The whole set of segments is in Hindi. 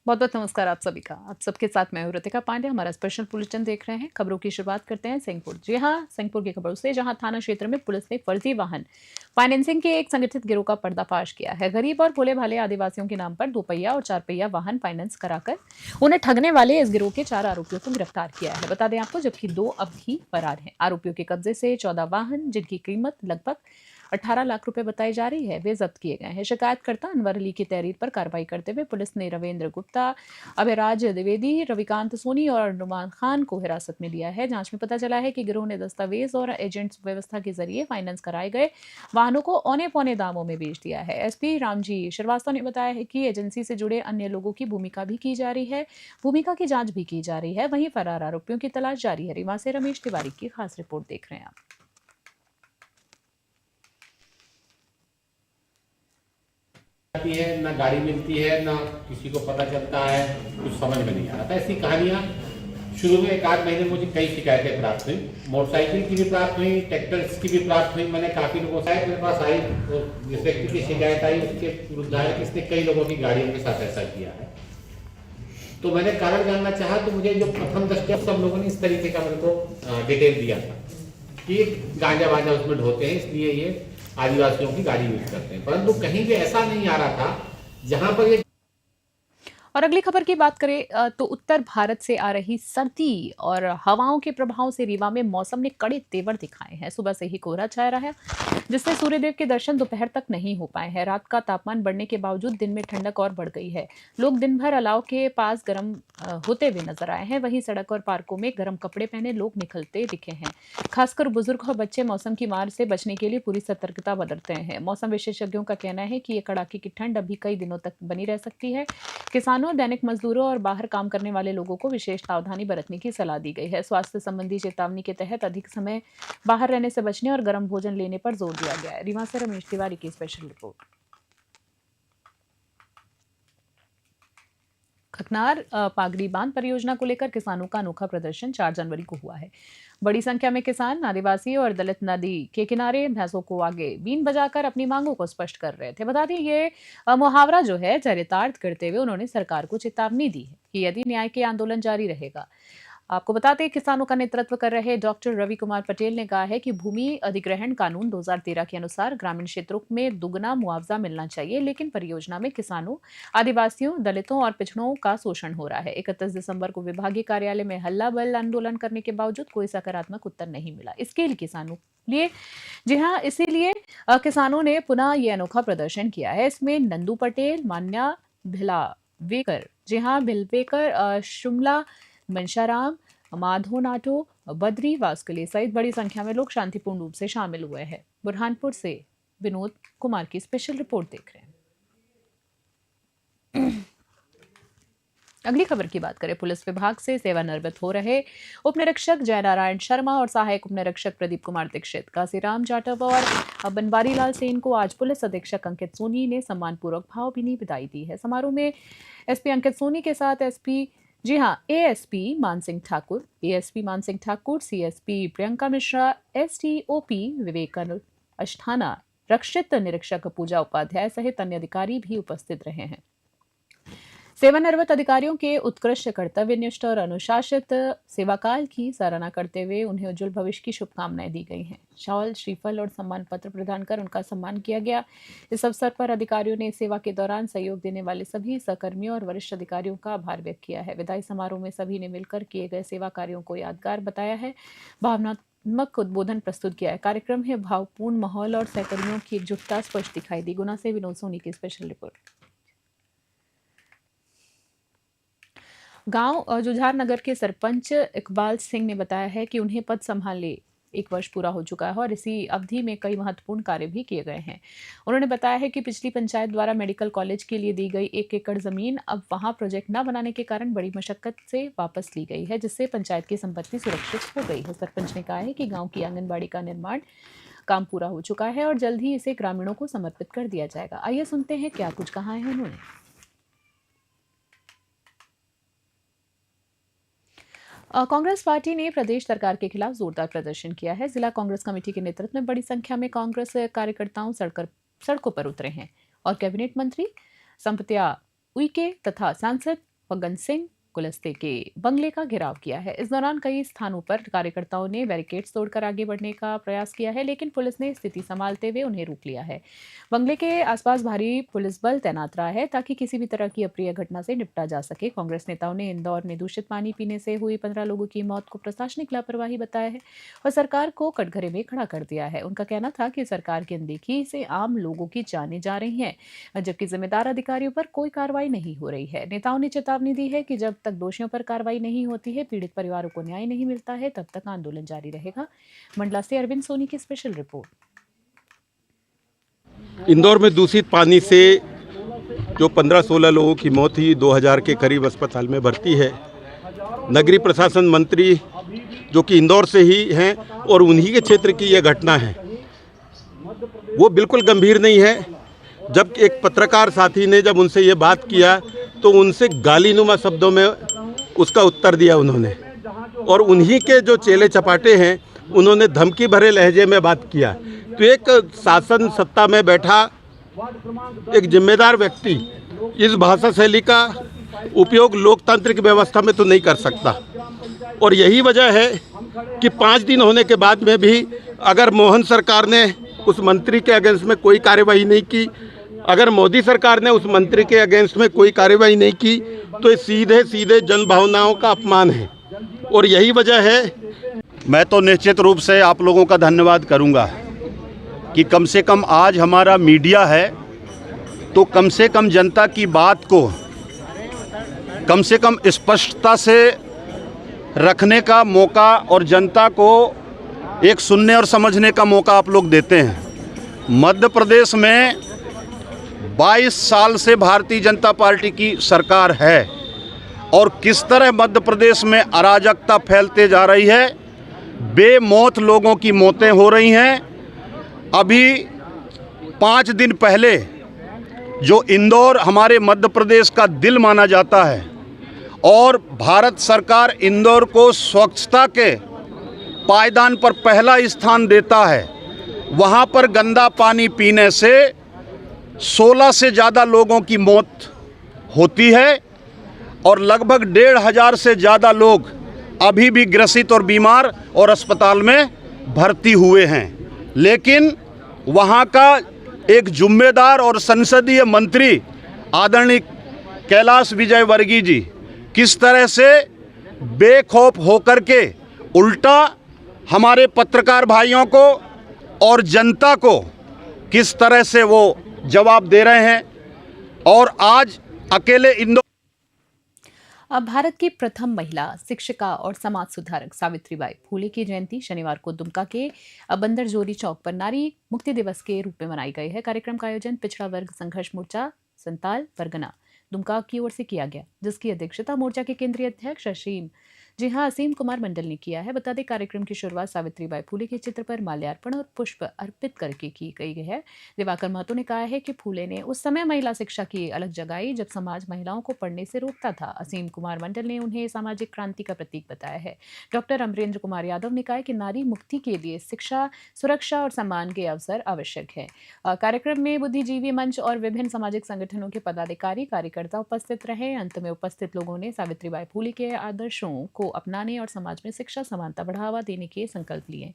बहुत बहुत नमस्कार आप सभी का। आप सबके साथ मैं हूं ऋतिका पांडे। हमारा स्पेशल बुलेटिन देख रहे हैं। खबरों की शुरुआत करते हैं सिंहपुर। जी हां, सिंहपुर की खबरों से, जहां थाना क्षेत्र में पुलिस ने फर्जी वाहन फाइनेंसिंग के एक संगठित गिरोह का पर्दाफाश किया है। गरीब और भोले भाले आदिवासियों के नाम पर दोपहिया और चार पहिया वाहन फाइनेंस कराकर उन्हें ठगने वाले इस गिरोह के 4 आरोपियों को गिरफ्तार किया है। बता दें आपको, जबकि 2 अब भी फरार हैं। आरोपियों के कब्जे से 14 वाहन, जिनकी कीमत लगभग 18 लाख रुपए बताई जा रही है, वे जब्त किए गए हैं। शिकायतकर्ता अनवर अली की तहरीर पर कार्रवाई करते हुए पुलिस ने रविंद्र गुप्ता, अभयराज द्विवेदी, रविकांत सोनी और नुमान खान को हिरासत में लिया है। जांच में पता चला है कि गिरोह ने दस्तावेज और एजेंट्स व्यवस्था के जरिए फाइनेंस कराए गए वाहनों को औने पौने दामों में बेच दिया है। एसपी रामजी श्रीवास्तव ने बताया है कि एजेंसी से जुड़े अन्य लोगों की भूमिका भी की जा रही है, भूमिका की जांच भी की जा रही है। वहीं फरार आरोपियों की तलाश जारी है। रीवा से रमेश तिवारी की खास रिपोर्ट देख रहे हैं आप। आती है ना, गाड़ी मिलती है ना, किसी को पता चलता है, कुछ समझ में नहीं आ रहा था। ऐसी कहानियां शुरू में 1 आध महीने मुझे कई शिकायतें प्राप्त हुई, मोटरसाइकिल की भी प्राप्त हुई, ट्रैक्टर्स की भी प्राप्त हुई। मैंने काफी लोगों से मेरे पास आई, तो जिस व्यक्ति की शिकायत आई उसके विरुद्ध है कि इसने कई लोगों की गाड़ियों के साथ ऐसा किया है। तो मैंने कारण जानना चाहा, तो मुझे जो प्रथम दृष्टया सब लोगों ने इस तरीके का मेरे को डिटेल दिया था कि गांजा वांजा उसमें ढोते हैं, इसलिए ये आदिवासियों की गाड़ी यूज करते हैं। परंतु कहीं भी ऐसा नहीं आ रहा था जहां पर ये। और अगली खबर की बात करें तो उत्तर भारत से आ रही सर्दी और हवाओं के प्रभाव से रीवा में मौसम ने कड़े तेवर दिखाए हैं। सुबह से ही कोहरा छाया रहा है, जिससे सूर्यदेव के दर्शन दोपहर तक नहीं हो पाए हैं। रात का तापमान बढ़ने के बावजूद दिन में ठंडक और बढ़ गई है। लोग दिन भर अलाव के पास गर्म होते हुए नजर आए हैं। वहीं सड़क और पार्कों में गर्म कपड़े पहने लोग निकलते दिखे हैं। खासकर बुजुर्ग और बच्चे मौसम की मार से बचने के लिए पूरी सतर्कता बरतते हैं। मौसम विशेषज्ञों का कहना है कि ये कड़ाके की ठंड अभी कई दिनों तक बनी रह सकती है। किसानों, दैनिक मजदूरों और बाहर काम करने वाले लोगों को विशेष सावधानी बरतने की सलाह दी गई है। स्वास्थ्य संबंधी चेतावनी के तहत अधिक समय बाहर रहने से बचने और गर्म भोजन लेने पर जोर दिया गया है। रीवा से रमेश तिवारी की स्पेशल रिपोर्ट। खकनार पागड़ी बांध परियोजना को लेकर किसानों का अनोखा प्रदर्शन 4 जनवरी को हुआ है। बड़ी संख्या में किसान, आदिवासी और दलित नदी के किनारे भैंसों को आगे बीन बजाकर अपनी मांगों को स्पष्ट कर रहे थे। बता दें, ये मुहावरा जो है चरितार्थ करते हुए उन्होंने सरकार को चेतावनी दी है कि यदि न्याय के आंदोलन जारी रहेगा। आपको बताते हैं, किसानों का नेतृत्व कर रहे डॉक्टर रवि कुमार पटेल ने कहा है कि भूमि अधिग्रहण कानून 2013 के अनुसार ग्रामीण क्षेत्रों में दुगना मुआवजा मिलना चाहिए, लेकिन परियोजना में किसानों, आदिवासियों, दलितों और पिछड़ों का शोषण हो रहा है। 31 दिसंबर को विभागीय कार्यालय में हल्ला बल आंदोलन करने के बावजूद कोई सकारात्मक उत्तर नहीं मिला। इसके लिए किसानों लिए जी हाँ, इसीलिए किसानों ने पुनः ये अनोखा प्रदर्शन किया है। इसमें नंदू पटेल, मान्या भिलावेकर, जी हाँ भिलवेकर, शुमला मनशाराम, माधो नाटो, बद्री वास्कले सहित बड़ी संख्या में लोग शांतिपूर्ण रूप से शामिल हुए हैं। बुरहानपुर से विनोद कुमार की स्पेशल रिपोर्ट देख रहे हैं। अगली खबर की बात करें, पुलिस विभाग से सेवानिवृत्त हो रहे उप निरीक्षक जयनारायण शर्मा और सहायक उप निरीक्षक प्रदीप कुमार दीक्षित, काशीराम जाटव और बनवारी लाल सेन को आज पुलिस अधीक्षक अंकित सोनी ने सम्मानपूर्वक भावभीनी विदाई दी है। समारोह में एसपी अंकित सोनी के साथ एसपी जी हाँ ASP Mansingh Thakur, ASP Mansingh Thakur, CSP Priyanka Mishra, SDOP Vivekanand Asthana, रक्षित निरीक्षक पूजा उपाध्याय सहित अन्य अधिकारी भी उपस्थित रहे हैं। सेवानिवृत्त अधिकारियों के उत्कृष्ट कर्तव्यनिष्ठ और अनुशासित सेवाकाल की सराहना करते हुए उन्हें उज्जवल भविष्य की शुभकामनाएं दी गई हैं। शॉल, श्रीफल और सम्मान पत्र प्रदान कर उनका सम्मान किया गया। इस अवसर पर अधिकारियों ने सेवा के दौरान सहयोग देने वाले सभी सहकर्मियों और वरिष्ठ अधिकारियों का आभार व्यक्त किया है। विदाई समारोह में सभी ने मिलकर किए गए सेवा कार्यों को यादगार बताया है, भावनात्मक उद्बोधन प्रस्तुत किया है। कार्यक्रम में भावपूर्ण माहौल और सहकर्मियों की एकजुटता स्पष्ट दिखाई दी। गुना से विनोद सोनी की स्पेशल रिपोर्ट। गांव जुझार नगर के सरपंच इकबाल सिंह ने बताया है कि उन्हें पद संभाले 1 वर्ष पूरा हो चुका है और इसी अवधि में कई महत्वपूर्ण कार्य भी किए गए हैं। उन्होंने बताया है कि पिछली पंचायत द्वारा मेडिकल कॉलेज के लिए दी गई 1 एकड़ जमीन अब वहां प्रोजेक्ट न बनाने के कारण बड़ी मशक्कत से वापस ली गई है, जिससे पंचायत की संपत्ति सुरक्षित हो गई है। सरपंच ने कहा है कि गाँव की आंगनबाड़ी का निर्माण काम पूरा हो चुका है और जल्द ही इसे ग्रामीणों को समर्पित कर दिया जाएगा। आइए सुनते हैं क्या कुछ कहा है उन्होंने। कांग्रेस पार्टी ने प्रदेश सरकार के खिलाफ जोरदार प्रदर्शन किया है। जिला कांग्रेस कमेटी के नेतृत्व में बड़ी संख्या में कांग्रेस कार्यकर्ताओं सड़कों पर उतरे हैं और कैबिनेट मंत्री संपत्या उइके तथा सांसद फग्गन सिंह कुलस्ते के बंगले का घेराव किया है। इस दौरान कई स्थानों पर कार्यकर्ताओं ने बैरिकेड्स तोड़कर आगे बढ़ने का प्रयास किया है, लेकिन पुलिस ने स्थिति संभालते हुए उन्हें रोक लिया है। बंगले के आसपास भारी पुलिस बल तैनात रहा है ताकि किसी भी तरह की अप्रिय घटना से निपटा जा सके। कांग्रेस नेताओं ने इंदौर में दूषित पानी पीने से हुई 15 लोगों की मौत को प्रशासनिक लापरवाही बताया है और सरकार को कटघरे में खड़ा कर दिया है। उनका कहना था कि सरकार की अनदेखी से आम लोगों की जानें जा रही हैं, जबकि जिम्मेदार अधिकारियों पर कोई कार्रवाई नहीं हो रही है। नेताओं ने चेतावनी दी है कि जब तक दोषियों पर कार्रवाई नहीं होती है, पीड़ित परिवारों को न्याय नहीं मिलता है, तब तक आंदोलन जारी रहेगा। मंडला से अरविंद सोनी की स्पेशल रिपोर्ट। इंदौर में दूषित पानी से जो 15-16 लोगों की मौत हुई, 2000 के करीब अस्पताल में भर्ती है। नगरीय प्रशासन मंत्री जो कि इंदौर से ही हैं और उन्हीं के क्षेत्र की यह घटना है, वो बिल्कुल गंभीर नहीं है। जब एक पत्रकार साथी ने जब उनसे ये बात किया तो उनसे गालीनुमा शब्दों में उसका उत्तर दिया उन्होंने, और उन्हीं के जो चेले चपाटे हैं उन्होंने धमकी भरे लहजे में बात किया। तो एक शासन सत्ता में बैठा एक जिम्मेदार व्यक्ति इस भाषा शैली का उपयोग लोकतांत्रिक व्यवस्था में तो नहीं कर सकता, और यही वजह है कि 5 दिन होने के बाद में भी अगर मोहन सरकार ने उस मंत्री के अगेंस्ट में कोई कार्यवाही नहीं की, अगर मोदी सरकार ने उस मंत्री के अगेंस्ट में कोई कार्यवाही नहीं की, तो ये सीधे सीधे जन भावनाओं का अपमान है। और यही वजह है मैं तो निश्चित रूप से आप लोगों का धन्यवाद करूंगा कि कम से कम आज हमारा मीडिया है, तो कम से कम जनता की बात को कम से कम स्पष्टता से रखने का मौका और जनता को एक सुनने और समझने का मौका आप लोग देते हैं। मध्य प्रदेश में 22 साल से भारतीय जनता पार्टी की सरकार है और किस तरह मध्य प्रदेश में अराजकता फैलते जा रही है, बेमौत लोगों की मौतें हो रही हैं। अभी 5 दिन पहले जो इंदौर हमारे मध्य प्रदेश का दिल माना जाता है और भारत सरकार इंदौर को स्वच्छता के पायदान पर पहला स्थान देता है, वहाँ पर गंदा पानी पीने से 16 से ज़्यादा लोगों की मौत होती है और लगभग 1500 से ज़्यादा लोग अभी भी ग्रसित और बीमार और अस्पताल में भर्ती हुए हैं। लेकिन वहाँ का एक जिम्मेदार और संसदीय मंत्री आदरणीय कैलाश विजयवर्गीय जी किस तरह से बेखौफ होकर के उल्टा हमारे पत्रकार भाइयों को और जनता को किस तरह से वो जवाब दे रहे हैं। और आज अकेले इंदौर अब भारत की प्रथम महिला शिक्षिका और समाज सुधारक सावित्रीबाई फूले की जयंती शनिवार को दुमका के बंदर जोरी चौक पर नारी मुक्ति दिवस के रूप में मनाई गई है। कार्यक्रम का आयोजन पिछड़ा वर्ग संघर्ष मोर्चा संताल परगना दुमका की ओर से किया गया, जिसकी अध्यक्षता मोर्चा के केंद्रीय अध्यक्ष असीम कुमार मंडल ने किया है। बता दें, कार्यक्रम की शुरुआत सावित्रीबाई फूले के चित्र पर माल्यार्पण और पुष्प अर्पित करके की गई है। दिवाकर महतो ने कहा है कि फूले ने उस समय महिला शिक्षा की अलग जगाई जब समाज महिलाओं को पढ़ने से रोकता था। असीम कुमार मंडल ने उन्हें सामाजिक क्रांति का प्रतीक बताया है। डॉक्टर अमरेंद्र कुमार यादव ने कहा कि नारी मुक्ति के लिए शिक्षा, सुरक्षा और सम्मान के अवसर आवश्यक है। कार्यक्रम में बुद्धिजीवी मंच और विभिन्न सामाजिक संगठनों के पदाधिकारी कार्यकर्ता उपस्थित रहे। अंत में उपस्थित लोगों ने सावित्रीबाई फूले के आदर्शों को अपनाने और समाज में शिक्षा समानता बढ़ावा देने के संकल्प लिए।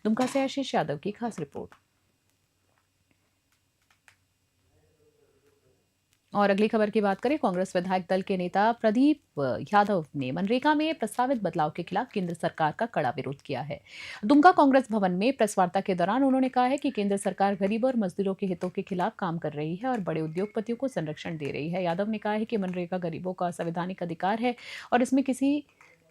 दुमका से आशीष यादव की खास रिपोर्ट। और अगली खबर की बात करें, कांग्रेस विधायक दल के नेता प्रदीप यादव ने मनरेगा में प्रस्तावित बदलाव के खिलाफ केंद्र सरकार का कड़ा विरोध किया है। दुमका कांग्रेस भवन में प्रेस वार्ता के दौरान उन्होंने कहा है कि केंद्र सरकार गरीबों और मजदूरों के हितों के खिलाफ काम कर रही है और बड़े उद्योगपतियों को संरक्षण दे रही है। यादव ने कहा है कि मनरेगा गरीबों का संवैधानिक अधिकार है और इसमें किसी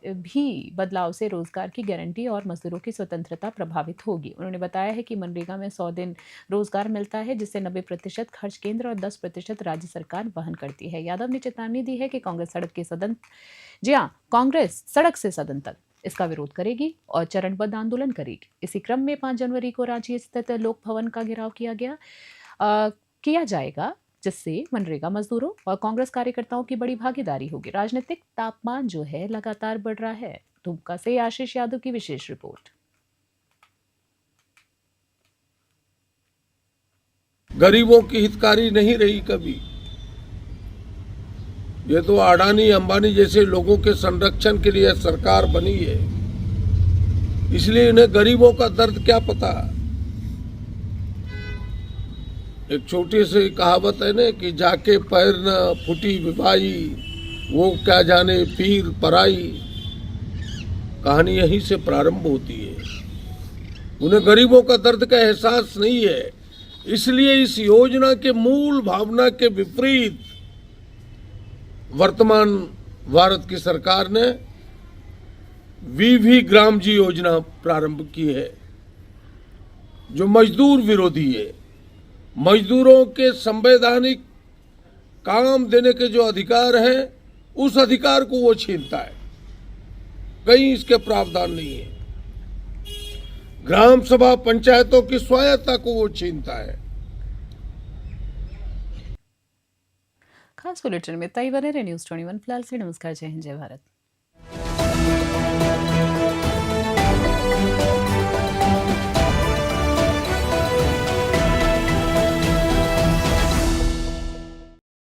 भी बदलाव से रोजगार की गारंटी और मजदूरों की स्वतंत्रता प्रभावित होगी। उन्होंने बताया है कि मनरेगा में 100 दिन रोजगार मिलता है, जिससे 90% खर्च केंद्र और 10% राज्य सरकार वहन करती है। यादव ने चेतावनी दी है कि कांग्रेस सड़क से सदन तक इसका विरोध करेगी और चरणबद्ध आंदोलन करेगी। इसी क्रम में 5 जनवरी को रांची स्थित लोक भवन का घेराव किया जाएगा, जिससे मनरेगा मजदूरों और कांग्रेस कार्यकर्ताओं की बड़ी भागीदारी होगी। राजनीतिक तापमान जो है लगातार बढ़ रहा है। दुमका से आशीष यादव की विशेष रिपोर्ट। गरीबों की हितकारी नहीं रही कभी। ये तो अडानी अंबानी जैसे लोगों के संरक्षण के लिए सरकार बनी है, इसलिए इन्हें गरीबों का दर्द क्या पता। एक छोटी सी कहावत है ना कि जाके पैर न फूटी विभाई, वो क्या जाने पीर पराई। कहानी यहीं से प्रारंभ होती है। उन्हें गरीबों का दर्द का एहसास नहीं है, इसलिए इस योजना के मूल भावना के विपरीत वर्तमान भारत की सरकार ने वीवी ग्राम जी योजना प्रारंभ की है, जो मजदूर विरोधी है। मजदूरों के संवैधानिक काम देने के जो अधिकार हैं, उस अधिकार को वो छीनता है। कहीं इसके प्रावधान नहीं है। ग्राम सभा पंचायतों की स्वायत्ता को वो छीनता है। खास बुलेटिन में इतना ही। बने रहे न्यूज़ 21 फिलहाल से नमस्कार, जय हिंद, जय भारत।